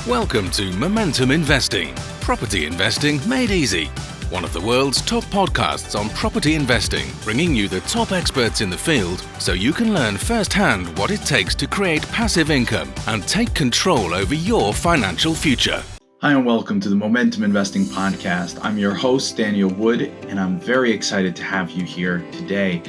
Welcome to Momentum Investing, property investing made easy. One of the world's top podcasts on property investing, bringing you the top experts in the field so you can learn firsthand what it takes to create passive income and take control over your financial future. Hi, and welcome to the Momentum Investing Podcast. I'm your host, Daniel Wood, and I'm very excited to have you here today.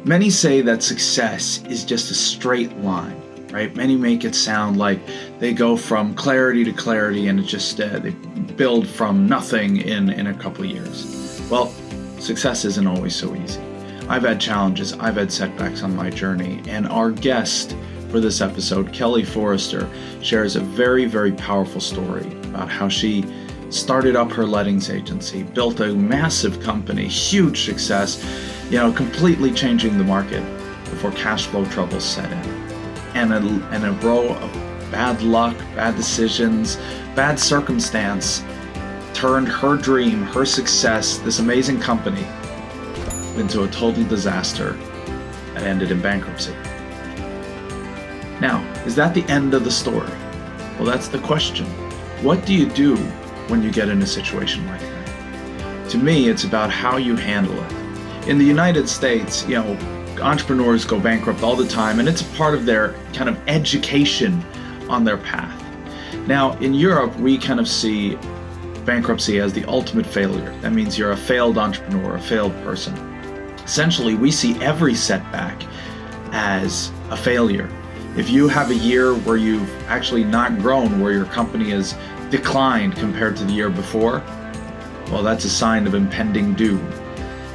Many say that success is just a straight line, right? Many make it sound like they go from clarity to clarity and it's just they build from nothing in a couple of years. Well, success isn't always so easy. I've had challenges, I've had setbacks on my journey, and our guest for this episode, Kelly Forrester, shares a very, very powerful story about how she started up her lettings agency, built a massive company, huge success, completely changing the market before cash flow troubles set in. And a row of bad luck, bad decisions, bad circumstance turned her dream, her success, this amazing company into a total disaster that ended in bankruptcy. Now, is that the end of the story? Well, that's the question. What do you do when you get in a situation like that? To me, it's about how you handle it. In the United States, entrepreneurs go bankrupt all the time, and it's a part of their kind of education on their path. Now, in Europe, we kind of see bankruptcy as the ultimate failure. That means you're a failed entrepreneur, a failed person. Essentially, we see every setback as a failure. If you have a year where you've actually not grown, where your company has declined compared to the year before, well, that's a sign of impending doom.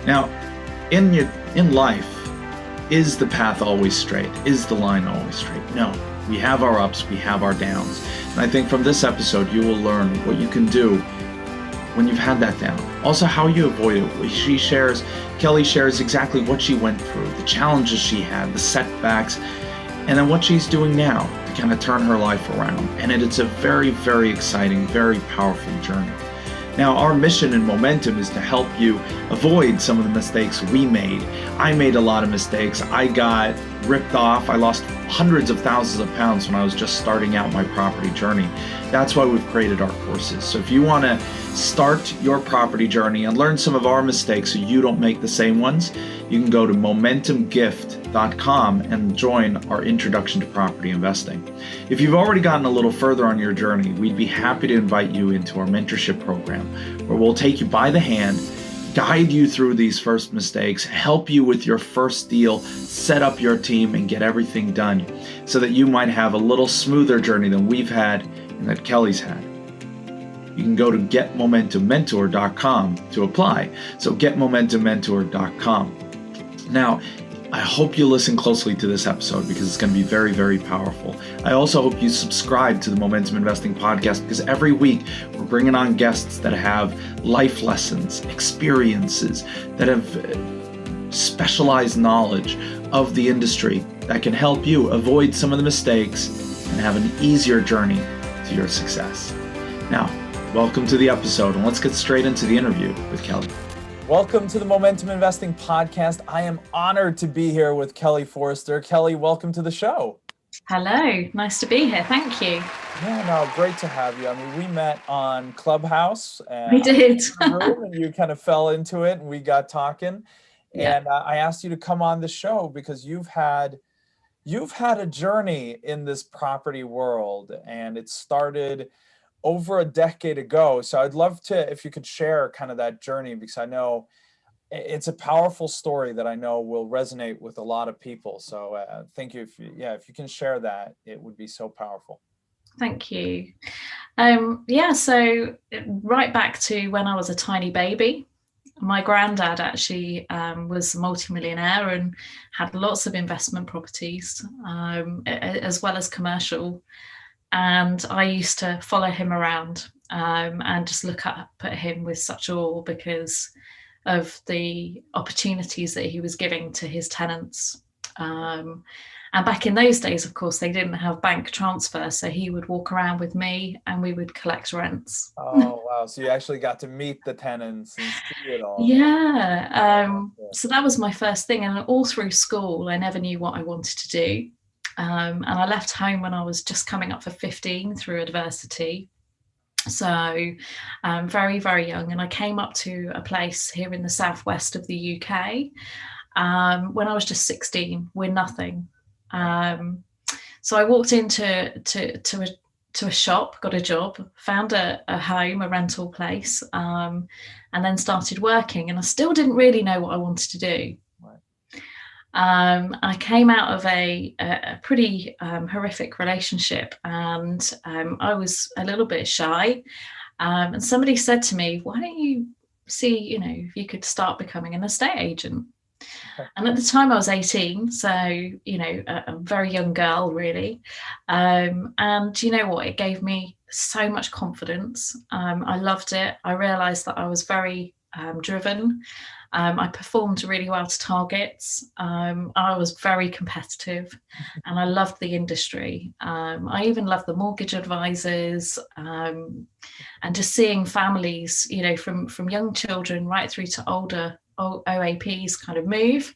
Now, in life, is the path always straight? Is the line always straight? No. We have our ups, we have our downs. And I think from this episode, you will learn what you can do when you've had that down. Also, how you avoid it. Kelly shares exactly what she went through, the challenges she had, the setbacks, and then what she's doing now to kind of turn her life around. And it's a very, very exciting, very powerful journey. Now, our mission in Momentum is to help you avoid some of the mistakes we made. I made a lot of mistakes. I got ripped off. I lost hundreds of thousands of pounds when I was just starting out my property journey. That's why we've created our courses. So if you want to start your property journey and learn some of our mistakes so you don't make the same ones, you can go to momentumgift.com and join our Introduction to Property Investing. If you've already gotten a little further on your journey, we'd be happy to invite you into our mentorship program, where we'll take you by the hand, guide you through these first mistakes, help you with your first deal, set up your team, and get everything done so that you might have a little smoother journey than we've had and that Kelly's had. You can go to getmomentummentor.com to apply. So getmomentummentor.com. Now, I hope you listen closely to this episode because it's going to be very, very powerful. I also hope you subscribe to the Momentum Investing Podcast because every week we're bringing on guests that have life lessons, experiences, that have specialized knowledge of the industry that can help you avoid some of the mistakes and have an easier journey to your success. Now, welcome to the episode, and let's get straight into the interview with Kelly. Welcome to the Momentum Investing Podcast. I am honored to be here with Kelly Forrester. Kelly, welcome to the show. Hello, nice to be here. Thank you. Yeah, no, great to have you. I mean, we met on Clubhouse. And we did. And you kind of fell into it, and we got talking. Yeah. And I asked you to come on the show because you've had a journey in this property world, and it started over a decade ago. So I'd love to, if you could share kind of that journey, because I know it's a powerful story that I know will resonate with a lot of people. So thank you. If you can share that, it would be so powerful. Thank you. So right back to when I was a tiny baby, my granddad actually was a multimillionaire and had lots of investment properties, as well as commercial. And I used to follow him around and just look up at him with such awe because of the opportunities that he was giving to his tenants. And back in those days, of course, they didn't have bank transfer. So he would walk around with me and we would collect rents. Oh, wow. So you actually got to meet the tenants and see it all. Yeah. So that was my first thing. And all through school, I never knew what I wanted to do. And I left home when I was just coming up for 15 through adversity. So very, very young. And I came up to a place here in the southwest of the UK when I was just 16 with nothing. So I walked into a shop, got a job, found a home, a rental place, and then started working. And I still didn't really know what I wanted to do. I came out of a pretty horrific relationship, and I was a little bit shy. And somebody said to me, "Why don't you see, if you could start becoming an estate agent?" And at the time I was 18, so, a very young girl, really. And you know what? It gave me so much confidence. I loved it. I realized that I was very driven. I performed really well to targets. I was very competitive and I loved the industry. I even loved the mortgage advisors and just seeing families, from young children right through to older OAPs kind of move.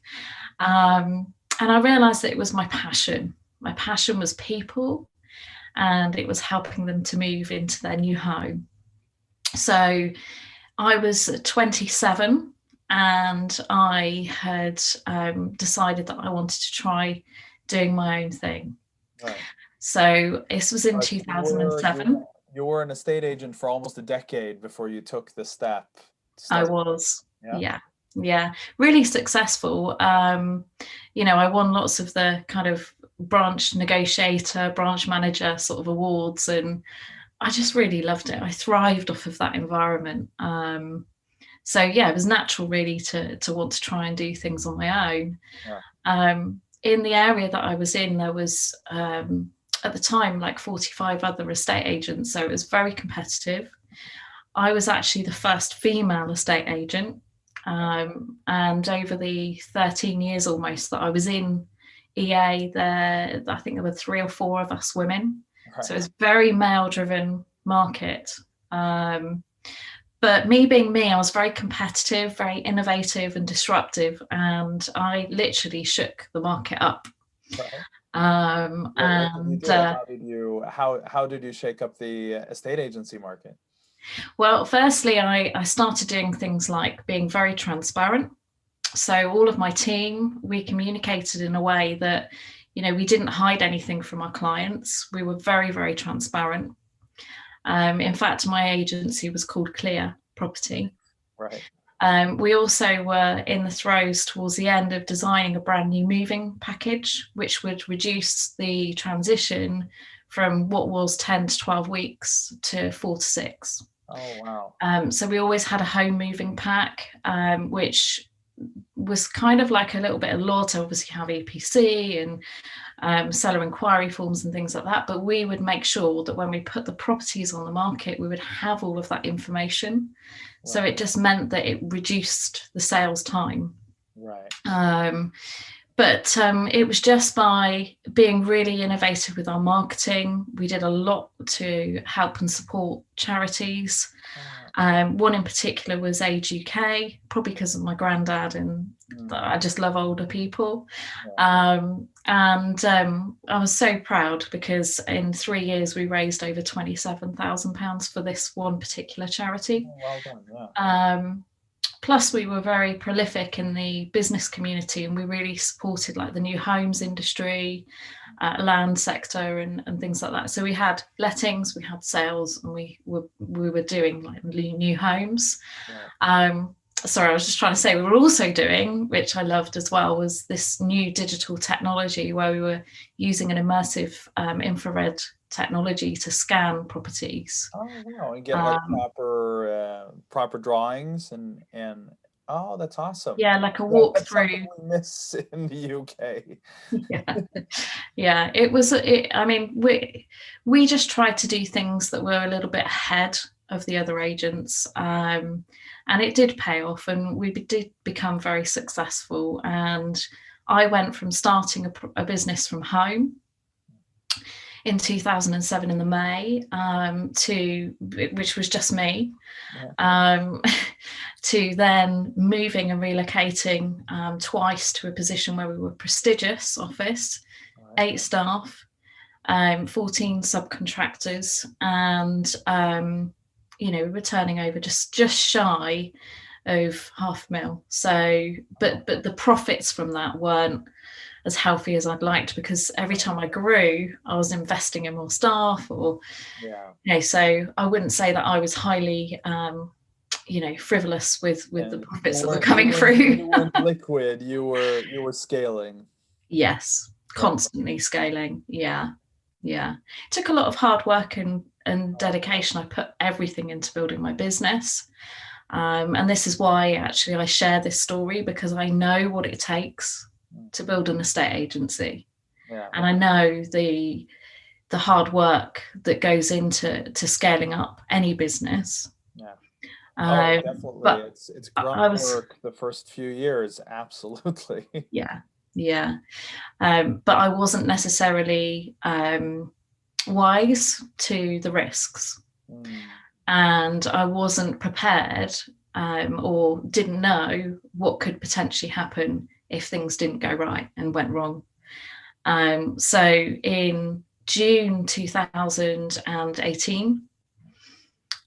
And I realized that it was my passion. My passion was people, and it was helping them to move into their new home. So I was 27 and I had decided that I wanted to try doing my own thing. Right. So this was in 2007. You were an estate agent for almost a decade before you took the step. I was, yeah, really successful. I won lots of the kind of branch negotiator, branch manager sort of awards, and I just really loved it. I thrived off of that environment. So yeah, it was natural really to want to try and do things on my own. Yeah. In the area that I was in, there was at the time like 45 other estate agents, so it was very competitive. I was actually the first female estate agent. And over the 13 years almost that I was in EA, I think there were 3 or 4 of us women. Right. So it was a very male-driven market. But me being me, I was very competitive, very innovative and disruptive, and I literally shook the market up. Right. How did you shake up the estate agency market? Well, firstly, I started doing things like being very transparent. So all of my team, we communicated in a way that, we didn't hide anything from our clients. We were very, very transparent. In fact, my agency was called Clear Property. Right. We also were in the throes towards the end of designing a brand new moving package, which would reduce the transition from what was 10 to 12 weeks to 4 to 6. Oh, wow. So we always had a home moving pack, which was kind of like a little bit of law to obviously have EPC and seller inquiry forms and things like that. But we would make sure that when we put the properties on the market, we would have all of that information. Wow. So it just meant that it reduced the sales time. Right. But it was just by being really innovative with our marketing. We did a lot to help and support charities. One in particular was Age UK, probably because of my granddad, and I just love older people. And I was so proud because in 3 years we raised over £27,000 for this one particular charity. Well done, yeah. Plus, we were very prolific in the business community, and we really supported like the new homes industry, land sector, and things like that. So we had lettings, we had sales, and we were doing like new homes. Yeah. Sorry, I was just trying to say we were also doing, which I loved as well, was this new digital technology where we were using an immersive infrared technology to scan properties. Oh wow! And get like proper drawings and oh, that's awesome. Yeah, like a walkthrough. We miss in the UK. Yeah. It was. I mean, we just tried to do things that were a little bit ahead of the other agents, and it did pay off, and we did become very successful. And I went from starting a business from home in 2007 in the May, which was just me, to then moving and relocating twice to a position where we were a prestigious office, 8 staff, 14 subcontractors, and we were turning over just shy of £500,000. So, but the profits from that weren't as healthy as I'd liked, because every time I grew, I was investing in more staff, or so I wouldn't say that I was highly frivolous with the profits that were coming through. You weren't liquid, you were scaling. Yes, constantly scaling. Yeah. It took a lot of hard work and dedication. I put everything into building my business. And this is why actually I share this story, because I know what it takes to build an estate agency. And I know the hard work that goes into scaling up any business. Definitely. But it's grunt work the first few years, absolutely. But I wasn't necessarily wise to the risks, and I wasn't prepared, or didn't know what could potentially happen if things didn't go right and went wrong. So in June 2018,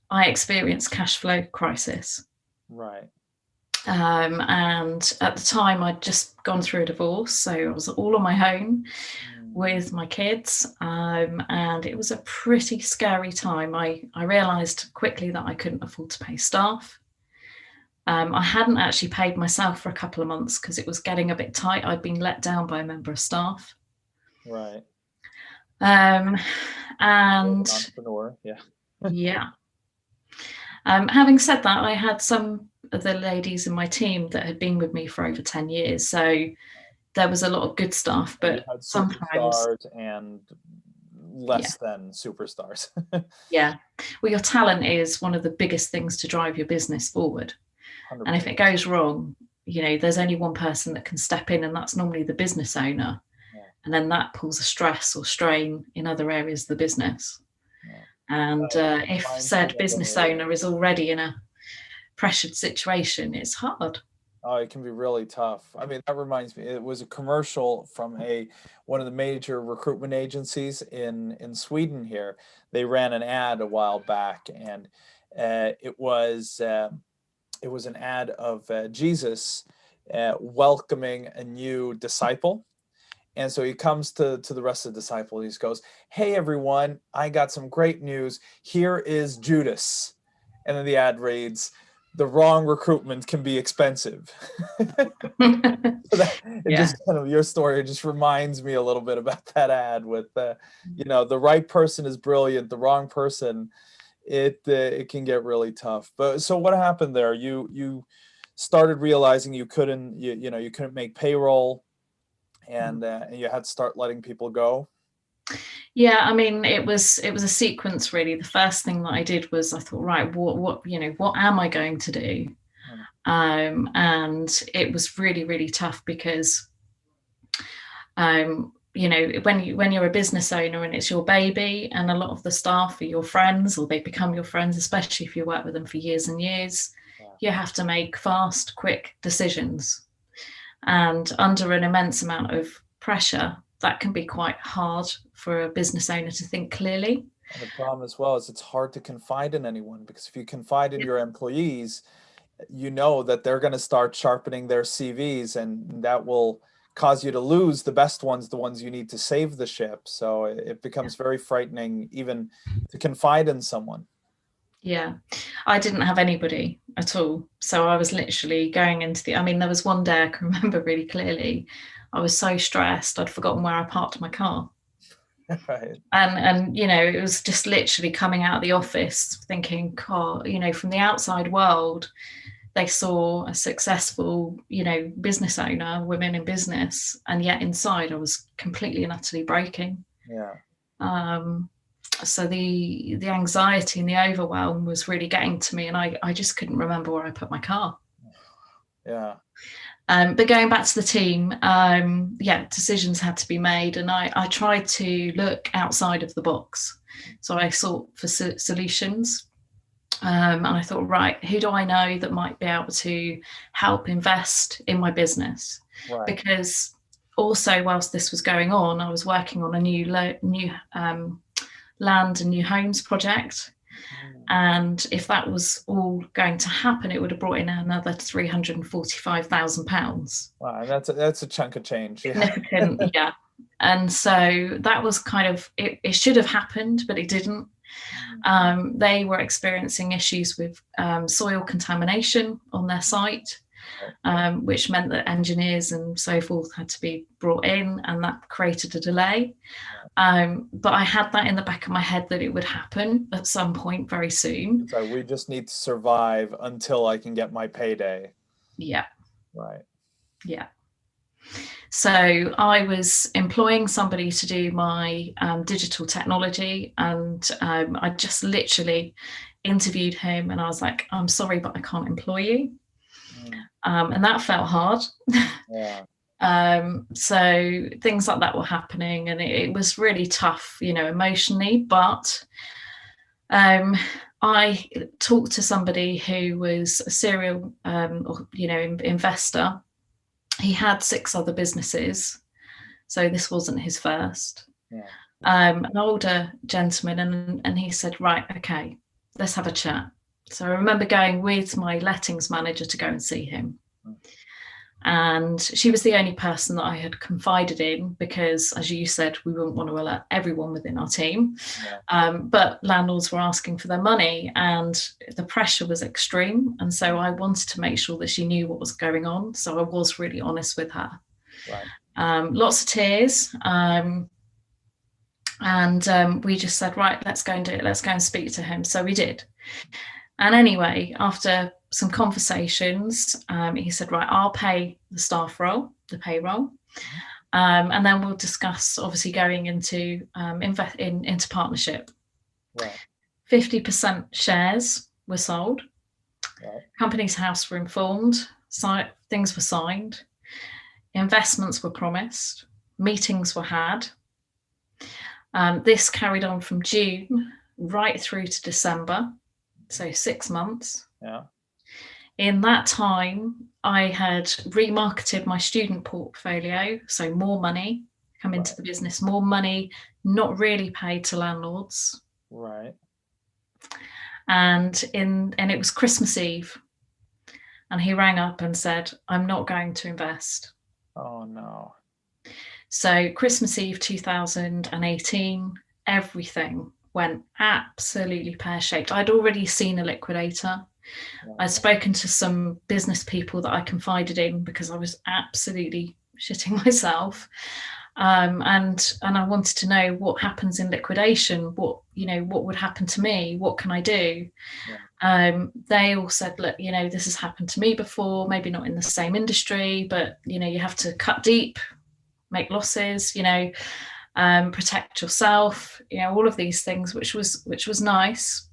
I experienced cash flow crisis. Right. And at the time, I'd just gone through a divorce, so I was all on my own with my kids, and it was a pretty scary time. I realised quickly that I couldn't afford to pay staff. I hadn't actually paid myself for a couple of months because it was getting a bit tight. I'd been let down by a member of staff. Right. And an entrepreneur, having said that, I had some of the ladies in my team that had been with me for over 10 years. So there was a lot of good stuff, but sometimes superstars and less than superstars. Well, your talent is one of the biggest things to drive your business forward. 100%. And if it goes wrong, there's only one person that can step in, and that's normally the business owner. And then that pulls a stress or strain in other areas of the business. And if said business owner is already in a pressured situation, it's hard. Oh, it can be really tough. I mean, that reminds me, it was a commercial from one of the major recruitment agencies in Sweden here. They ran an ad a while back, and it was an ad of Jesus welcoming a new disciple. And so he comes to the rest of the disciples. He just goes, "Hey, everyone, I got some great news. Here is Judas." And then the ad reads, "The wrong recruitment can be expensive." Just kind of your story just reminds me a little bit about that ad with, the right person is brilliant. The wrong person, it can get really tough. But so what happened there? You started realizing you couldn't make payroll. And you had to start letting people go. Yeah, I mean, it was a sequence really. The first thing that I did was I thought, right, what am I going to do? And it was really, really tough because, when you're a business owner and it's your baby, and a lot of the staff are your friends, or they become your friends, especially if you work with them for years and years, you have to make fast, quick decisions. And under an immense amount of pressure, that can be quite hard for a business owner to think clearly. And the problem as well is it's hard to confide in anyone, because if you confide in your employees, that they're going to start sharpening their CVs, and that will cause you to lose the best ones, the ones you need to save the ship. So it becomes very frightening even to confide in someone. Yeah, I didn't have anybody at all. So I was literally going into there was one day I can remember really clearly. I was so stressed, I'd forgotten where I parked my car. Right. And it was just literally coming out of the office thinking, God, from the outside world, they saw a successful, business owner, women in business, and yet inside I was completely and utterly breaking. Yeah. So the anxiety and the overwhelm was really getting to me, and I just couldn't remember where I put my car. Yeah. But going back to the team, decisions had to be made, and I tried to look outside of the box. So I sought for solutions, and I thought, right, who do I know that might be able to help invest in my business? Right. Because also, whilst this was going on, I was working on a new land and new homes project. And if that was all going to happen, it would have brought in another £345,000. Wow, that's a chunk of change. Significant, yeah. And so that was kind of, it should have happened, but it didn't. They were experiencing issues with soil contamination on their site, which meant that engineers and so forth had to be brought in, and that created a delay. But I had that in the back of my head that it would happen at some point very soon. So we just need to survive until I can get my payday. Yeah. Right. Yeah. So I was employing somebody to do my digital technology, and I just literally interviewed him, and I was like, I'm sorry, but I can't employ you. And that felt hard. Yeah. So things like that were happening, and it was really tough, emotionally. But I talked to somebody who was a serial, investor. He had 6 other businesses, so this wasn't his first. Yeah. An older gentleman, and he said, right, okay, let's have a chat. So I remember going with my lettings manager to go and see him. And she was the only person that I had confided in, because, as you said, we wouldn't want to alert everyone within our team. Yeah. But landlords were asking for their money, and the pressure was extreme. And so I wanted to make sure that she knew what was going on. So I was really honest with her. Right. Lots of tears. And we just said, right, let's go and do it. Let's go and speak to him. So we did. And anyway, after some conversations, he said, right, I'll pay the staff role, the payroll. And then we'll discuss, obviously, going into into partnership. Right. 50% shares were sold. Right. Company's house were informed. Things were signed. Investments were promised. Meetings were had. This carried on from June right through to December. So 6 months. Yeah. In that time, I had remarketed my student portfolio, so more money come into the business, more money not really paid to landlords. Right. And it was Christmas Eve, and he rang up and said, I'm not going to invest. Oh no. So Christmas Eve 2018, everything went absolutely pear-shaped. I'd already seen a liquidator. I'd spoken to some business people that I confided in, because I was absolutely shitting myself. And I wanted to know what happens in liquidation, what would happen to me, what can I do? Yeah. They all said, look, this has happened to me before, maybe not in the same industry, but you have to cut deep, make losses, protect yourself, all of these things, which was nice.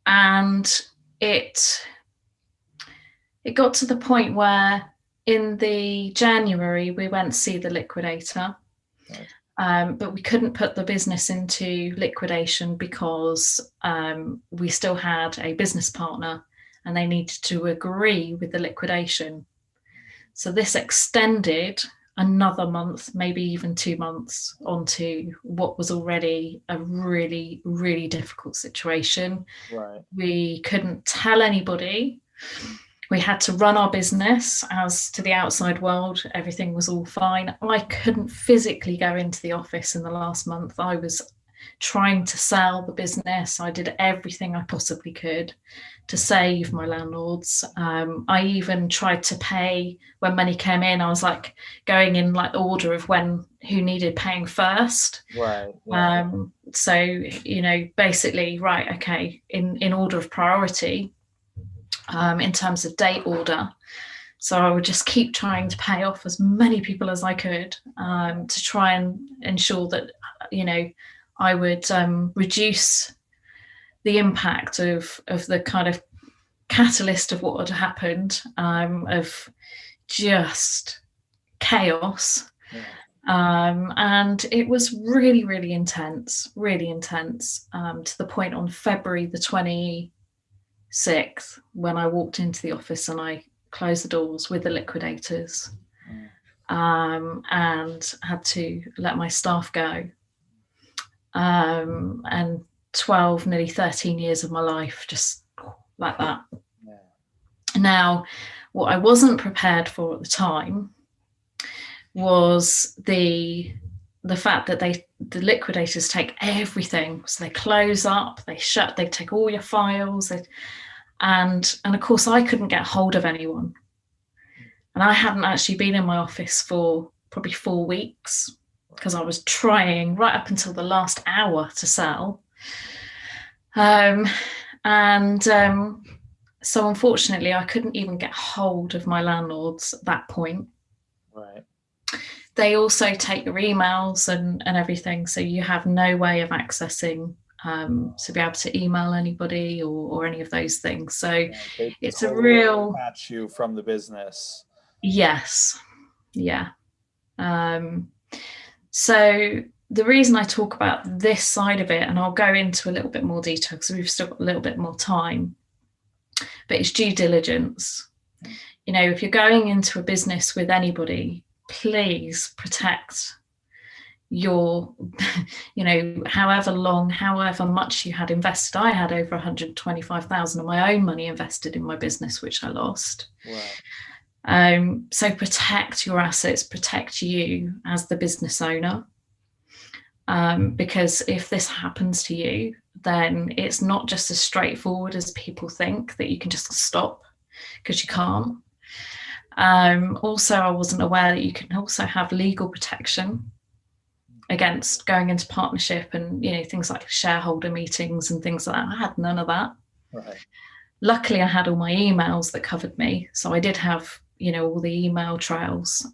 And it got to the point where in the January we went to see the liquidator, but we couldn't put the business into liquidation because we still had a business partner, and they needed to agree with the liquidation. So this extended another month, maybe even 2 months, onto what was already a really, really difficult situation. Right. We couldn't tell anybody. We had to run our business as to the outside world. Everything was all fine. I couldn't physically go into the office in the last month. I was trying to sell the business. I did everything I possibly could to save my landlords. I even tried to pay when money came in. I was like going in like order of who needed paying first. Right. Yeah. So, basically, right, okay, in order of priority, in terms of date order. So I would just keep trying to pay off as many people as I could, to try and ensure that, I would reduce the impact of the kind of catalyst of what had happened, of just chaos. Yeah. And it was really, really intense, to the point on February the 26th, when I walked into the office and I closed the doors with the liquidators, and had to let my staff go. And 12, nearly 13 years of my life just like that. Yeah. Now, what I wasn't prepared for at the time was the fact that the liquidators take everything. So they close up, they take all your files, and of course I couldn't get hold of anyone. And I hadn't actually been in my office for probably 4 weeks, because I was trying right up until the last hour to sell. So unfortunately, I couldn't even get hold of my landlords at that point. Right. They also take your emails and everything, so you have no way of accessing to be able to email anybody or any of those things. So it's totally a real detach you from the business. Yes. Yeah. So the reason I talk about this side of it, and I'll go into a little bit more detail because we've still got a little bit more time, but it's due diligence. You know, if you're going into a business with anybody, please protect your, you know, however much you had invested. I had over 125,000 of my own money invested in my business, which I lost. Right. So protect your assets, protect you as the business owner. Because if this happens to you, then it's not just as straightforward as people think, that you can just stop, because you can't. Also, I wasn't aware that you can also have legal protection against going into partnership and, you know, things like shareholder meetings and things like that. I had none of that. Right. Luckily, I had all my emails that covered me. So I did have, you know, all the email trails,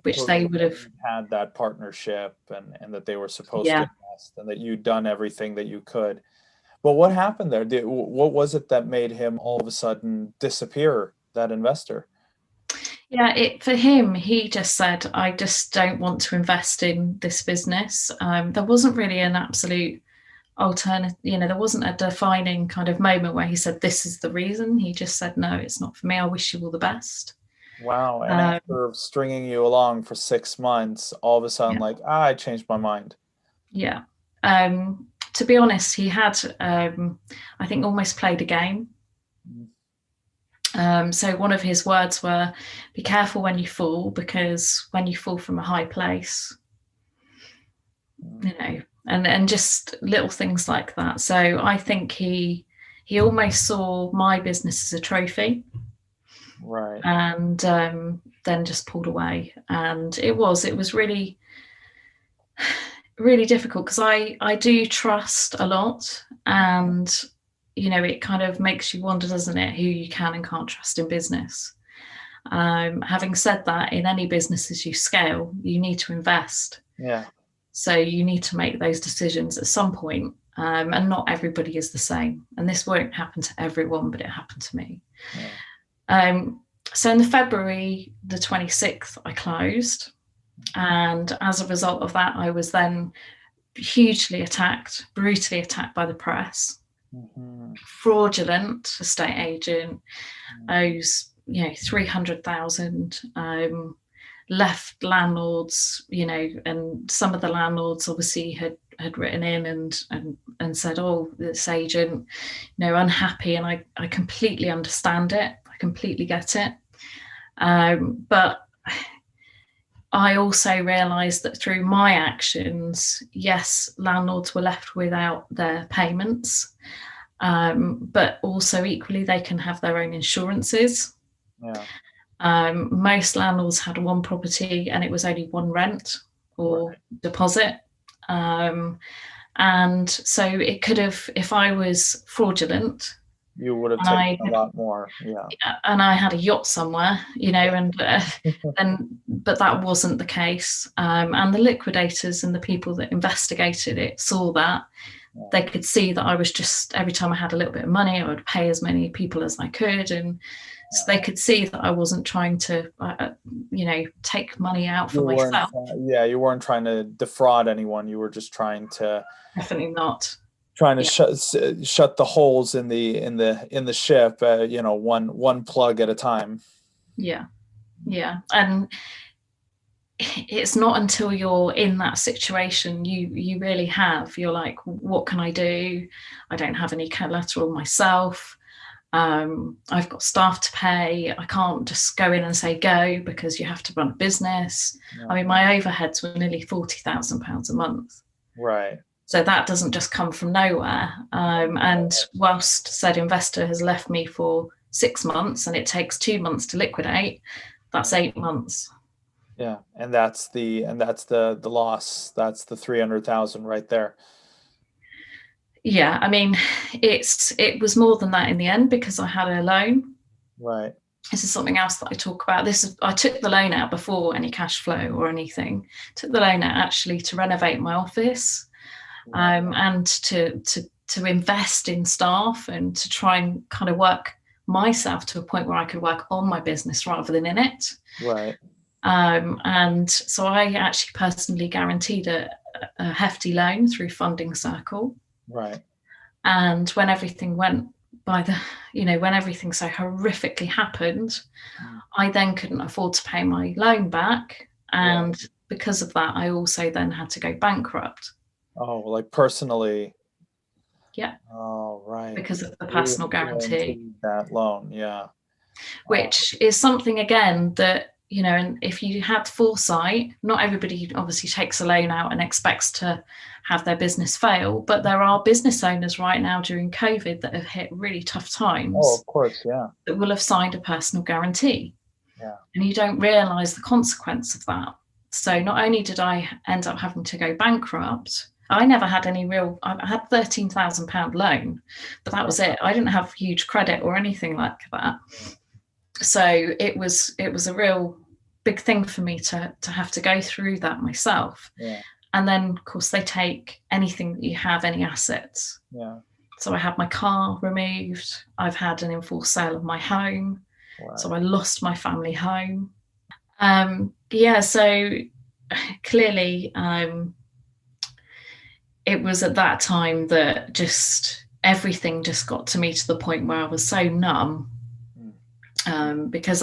which they would have had that partnership and that they were supposed Yeah. to invest, and that you'd done everything that you could. But what happened there? What was it that made him all of a sudden disappear, that investor? Yeah, for him, he just said, I just don't want to invest in this business. There wasn't really an absolute alternative, you know, there wasn't a defining kind of moment where he said, this is the reason. He just said, no, it's not for me. I wish you all the best. Wow. And after stringing you along for 6 months, all of a sudden, I changed my mind. Yeah. To be honest, he had, I think, almost played a game. So one of his words were, be careful when you fall, because when you fall from a high place, you know, and just little things like that. So I think he almost saw my business as a trophy. Right. And then just pulled away. And it was really, really difficult, because I do trust a lot, and you know, it kind of makes you wonder, doesn't it, who you can and can't trust in business. Having said that, in any business as you scale, you need to invest. Yeah. So you need to make those decisions at some point, and not everybody is the same. And this won't happen to everyone, but it happened to me. Yeah. So in the February the 26th, I closed. And as a result of that, I was then hugely attacked, brutally attacked by the press. Fraudulent estate agent, owes, you know, 300,000, left landlords, you know, and some of the landlords obviously had written in and said, oh, this agent, you know, unhappy. And I completely understand it. I completely get it. But I also realised that through my actions, yes, landlords were left without their payments, but also equally they can have their own insurances. Yeah. Most landlords had one property and it was only one rent or deposit. And so it could have, if I was fraudulent, you would have taken a lot more. Yeah. And I had a yacht somewhere, you know, but that wasn't the case. And the liquidators and the people that investigated it saw that. They could see that I was just, every time I had a little bit of money, I would pay as many people as I could. And so they could see that I wasn't trying to, take money out for myself. You weren't trying to defraud anyone. You were just trying to. Definitely not. Trying to shut the holes in the ship, one plug at a time. Yeah. And it's not until you're in that situation you really you're like, what can I do? I don't have any collateral myself. I've got staff to pay. I can't just go in and say go, because you have to run a business. I mean, my overheads were nearly £40,000 a month. Right. So that doesn't just come from nowhere. And whilst said investor has left me for 6 months and it takes 2 months to liquidate, that's 8 months. Yeah, and that's the loss. That's the 300,000 right there. Yeah, I mean, it was more than that in the end, because I had a loan. Right. This is something else that I talk about. I took the loan out before any cash flow or anything. Took the loan out actually to renovate my office, and to invest in staff, and to try and kind of work myself to a point where I could work on my business rather than in it. Right. And so I actually personally guaranteed a hefty loan through Funding Circle. Right. And when everything went when everything so horrifically happened, I then couldn't afford to pay my loan back. And because of that, I also then had to go bankrupt. Oh, like personally? Yeah. Oh, right. Because of the personal guarantee. That loan, yeah. Which is something, again, that, and if you had foresight, not everybody obviously takes a loan out and expects to have their business fail, but there are business owners right now during COVID that have hit really tough times. Oh, of course, yeah. That will have signed a personal guarantee. Yeah. And you don't realise the consequence of that. So not only did I end up having to go bankrupt, I never had I had £13,000 loan, but that was it. I didn't have huge credit or anything like that. So it was a real big thing for me to have to go through that myself. Yeah. And then, of course, they take anything that you have, any assets. Yeah. So I had my car removed. I've had an enforced sale of my home. Wow. So I lost my family home. So clearly it was at that time that just everything just got to me to the point where I was so numb. Because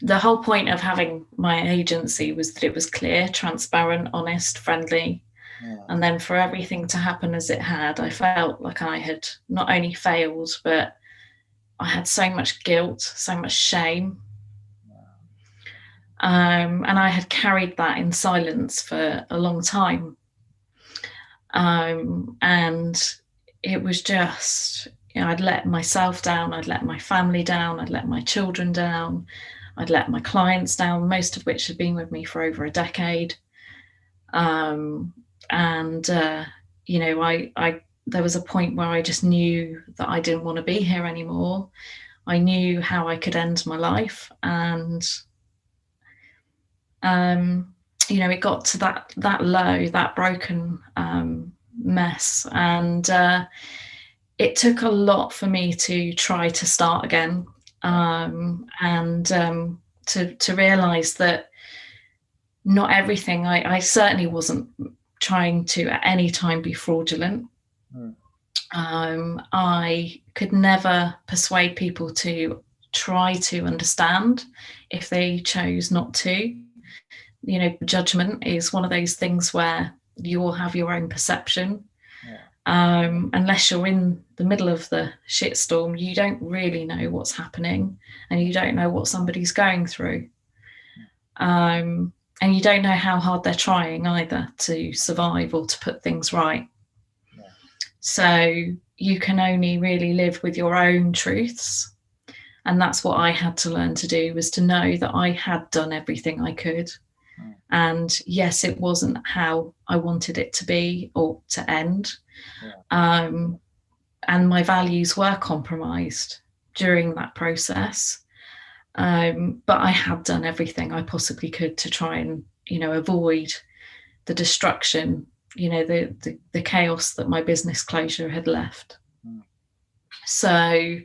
the whole point of having my agency was that it was clear, transparent, honest, friendly. Yeah. And then for everything to happen as it had, I felt like I had not only failed, but I had so much guilt, so much shame. And I had carried that in silence for a long time. And it was just, I'd let myself down, I'd let my family down, I'd let my children down, I'd let my clients down, most of which had been with me for over a decade. There was a point where I just knew that I didn't want to be here anymore. I knew how I could end my life, and it got to that low, that broken mess, and it took a lot for me to try to start again, and to realize that not everything, I certainly wasn't trying to at any time be fraudulent. I could never persuade people to try to understand if they chose not to. Judgment is one of those things where you all have your own perception. Unless you're in the middle of the shitstorm, you don't really know what's happening, and you don't know what somebody's going through. And you don't know how hard they're trying either to survive or to put things right. Yeah. So you can only really live with your own truths. And that's what I had to learn to do, was to know that I had done everything I could. And yes, it wasn't how I wanted it to be or to end. Yeah. And my values were compromised during that process. But I had done everything I possibly could to try and, avoid the destruction the chaos that my business closure had left. So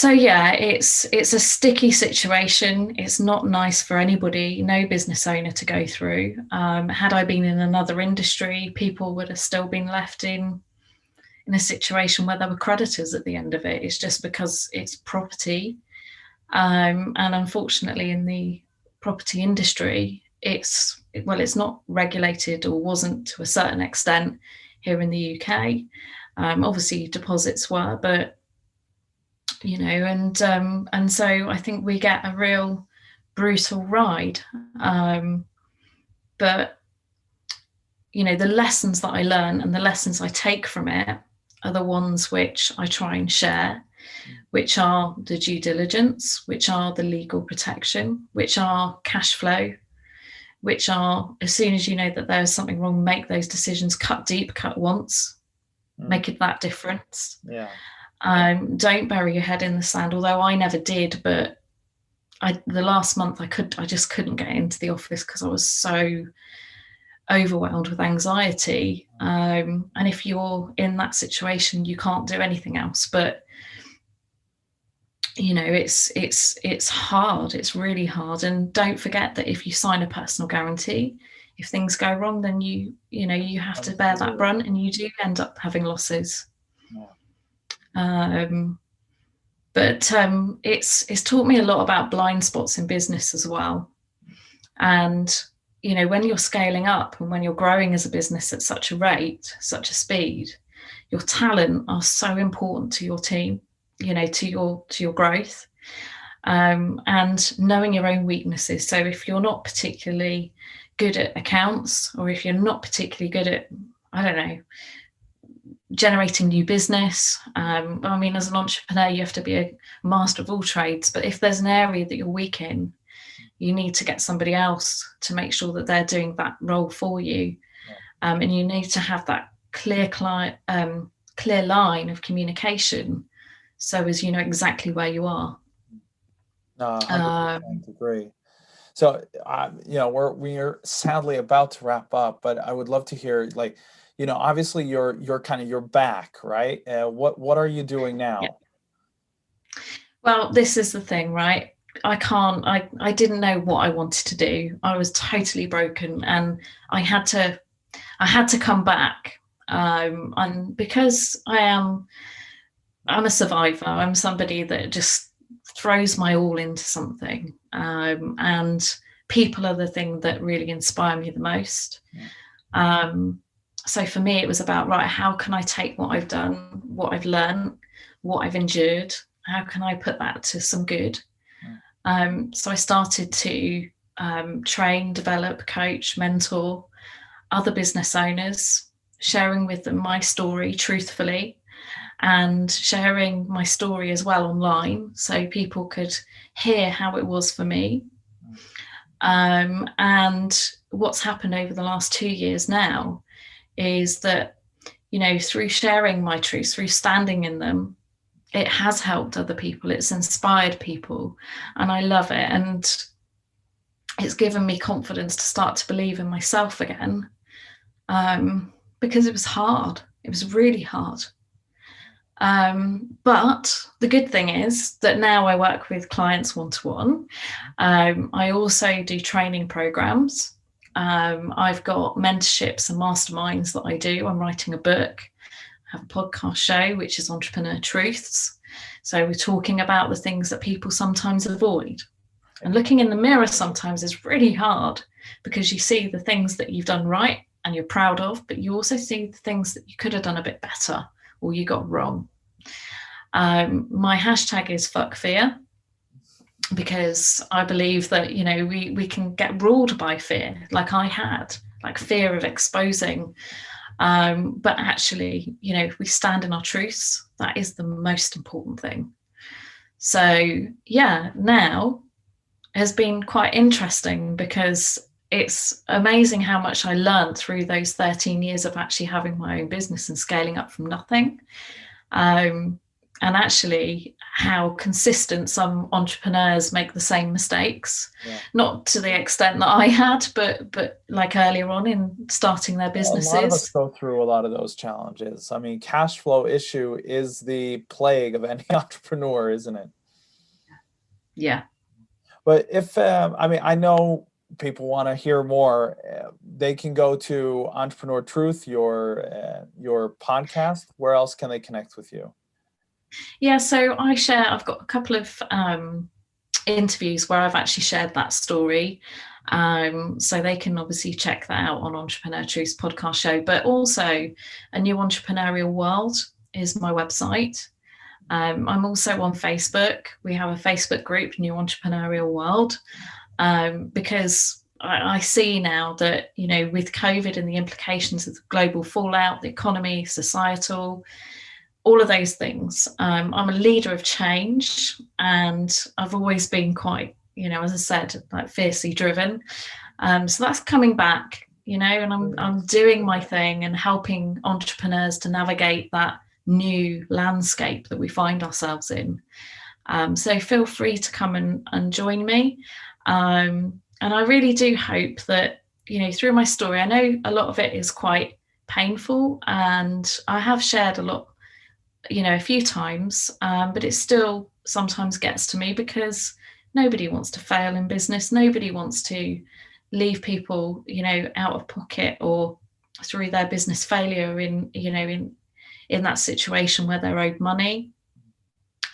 yeah, it's a sticky situation. It's not nice for anybody, no business owner to go through. Had I been in another industry, people would have still been left in a situation where there were creditors at the end of it. It's just because it's property. And unfortunately, in the property industry, it's not regulated, or wasn't to a certain extent here in the UK. Obviously, deposits were, but and so I think we get a real brutal ride. But the lessons that I learn and the lessons I take from it are the ones which I try and share, which are the due diligence, which are the legal protection, which are cash flow, which are, as soon as you know that there's something wrong, make those decisions, cut deep, cut once, make it that difference. Yeah. Don't bury your head in the sand, although I never did, but the last month I just couldn't get into the office because I was so overwhelmed with anxiety. And if you're in that situation, you can't do anything else. But it's hard. It's really hard. And don't forget that if you sign a personal guarantee, if things go wrong, then you have to bear that brunt, and you do end up having losses. But it's taught me a lot about blind spots in business as well. And when you're scaling up and when you're growing as a business at such a rate, such a speed, your talent are so important to your team, to your growth, and knowing your own weaknesses. So if you're not particularly good at accounts, or if you're not particularly good at, I don't know, generating new business. As an entrepreneur, you have to be a master of all trades, but if there's an area that you're weak in, you need to get somebody else to make sure that they're doing that role for you. And you need to have that clear line of communication, so as you know exactly where you are. 100% agree. So, we're sadly about to wrap up, but I would love to hear, obviously you're back, right? What are you doing now? Yeah. Well, this is the thing, right? I didn't know what I wanted to do. I was totally broken, and I had to come back. And because I'm a survivor, I'm somebody that just throws my all into something. And people are the thing that really inspire me the most. So for me, it was about, right, how can I take what I've done, what I've learned, what I've endured, how can I put that to some good? So I started to train, develop, coach, mentor other business owners, sharing with them my story truthfully, and sharing my story as well online, so people could hear how it was for me. And what's happened over the last 2 years now is that, through sharing my truths, through standing in them, it has helped other people. It's inspired people, and I love it. And it's given me confidence to start to believe in myself again, because it was hard. It was really hard. But the good thing is that now I work with clients one-to-one. I also do training programs. I've got mentorships and masterminds that I do. I'm writing a book. I have a podcast show, which is Entrepreneur Truths. So we're talking about the things that people sometimes avoid. And looking in the mirror sometimes is really hard, because you see the things that you've done right and you're proud of, but you also see the things that you could have done a bit better or you got wrong. My hashtag is fuck fear, because I believe that, we can get ruled by fear, like I had, like fear of exposing. But actually, if we stand in our truths, that is the most important thing. So yeah, now has been quite interesting, because it's amazing how much I learned through those 13 years of actually having my own business and scaling up from nothing. and actually how consistent some entrepreneurs make the same mistakes, not to the extent that I had, but like earlier on in starting their businesses. A lot of us go through a lot of those challenges. I mean, cash flow issue is the plague of any entrepreneur, isn't it? Yeah. But if, I know people want to hear more, they can go to Entrepreneur Truth, your podcast. Where else can they connect with you? Yeah, so I've got a couple of interviews where I've actually shared that story. So they can obviously check that out on Entrepreneur Truth's podcast show. But also A New Entrepreneurial World is my website. I'm also on Facebook. We have a Facebook group, New Entrepreneurial World, because I see now that, with COVID and the implications of the global fallout, the economy, societal, all of those things, I'm a leader of change, and I've always been quite, as I said, like fiercely driven. So that's coming back, and I'm doing my thing and helping entrepreneurs to navigate that new landscape that we find ourselves in. So feel free to come and join me. And I really do hope that, through my story, I know a lot of it is quite painful, and I have shared a lot, a few times, but it still sometimes gets to me, because nobody wants to fail in business. Nobody wants to leave people, out of pocket or through their business failure in that situation where they're owed money.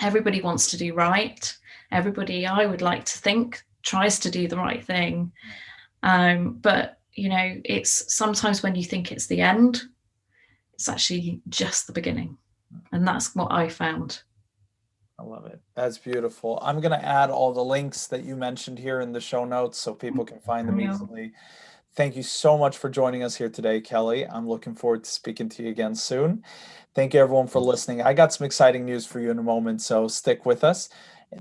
Everybody wants to do right. Everybody, I would like to think, tries to do the right thing. But, it's sometimes when you think it's the end, it's actually just the beginning. And that's what I found. I love it. That's beautiful. I'm going to add all the links that you mentioned here in the show notes so people can find them easily. Thank you so much for joining us here today, Kelly. I'm looking forward to speaking to you again soon. Thank you, everyone, for listening. I got some exciting news for you in a moment, so stick with us.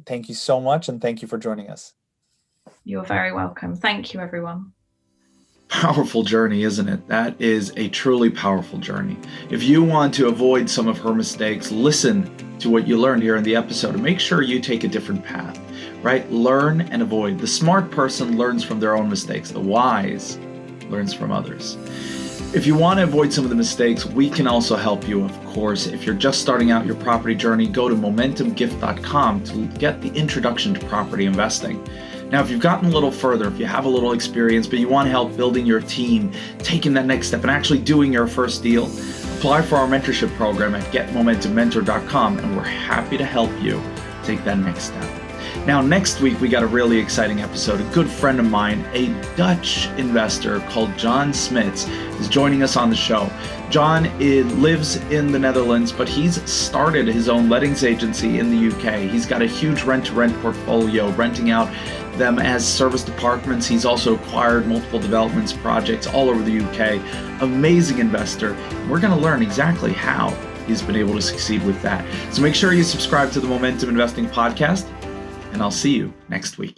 Thank you so much, and thank you for joining us. You're very welcome. Thank you, everyone. Powerful journey, isn't it? That is a truly powerful journey. If you want to avoid some of her mistakes, listen to what you learned here in the episode and make sure you take a different path, right? Learn and avoid. The smart person learns from their own mistakes. The wise learns from others. If you want to avoid some of the mistakes, we can also help you, of course. If you're just starting out your property journey, go to momentumgift.com to get the introduction to property investing. Now, if you've gotten a little further, if you have a little experience, but you want help building your team, taking that next step, and actually doing your first deal, apply for our mentorship program at getmomentummentor.com, and we're happy to help you take that next step. Now, next week, we got a really exciting episode. A good friend of mine, a Dutch investor called John Smits, is joining us on the show. John lives in the Netherlands, but he's started his own lettings agency in the UK. He's got a huge rent-to-rent portfolio, renting out them as service departments. He's also acquired multiple developments projects all over the UK. Amazing investor. We're going to learn exactly how he's been able to succeed with that. So make sure you subscribe to the Momentum Investing podcast, and I'll see you next week.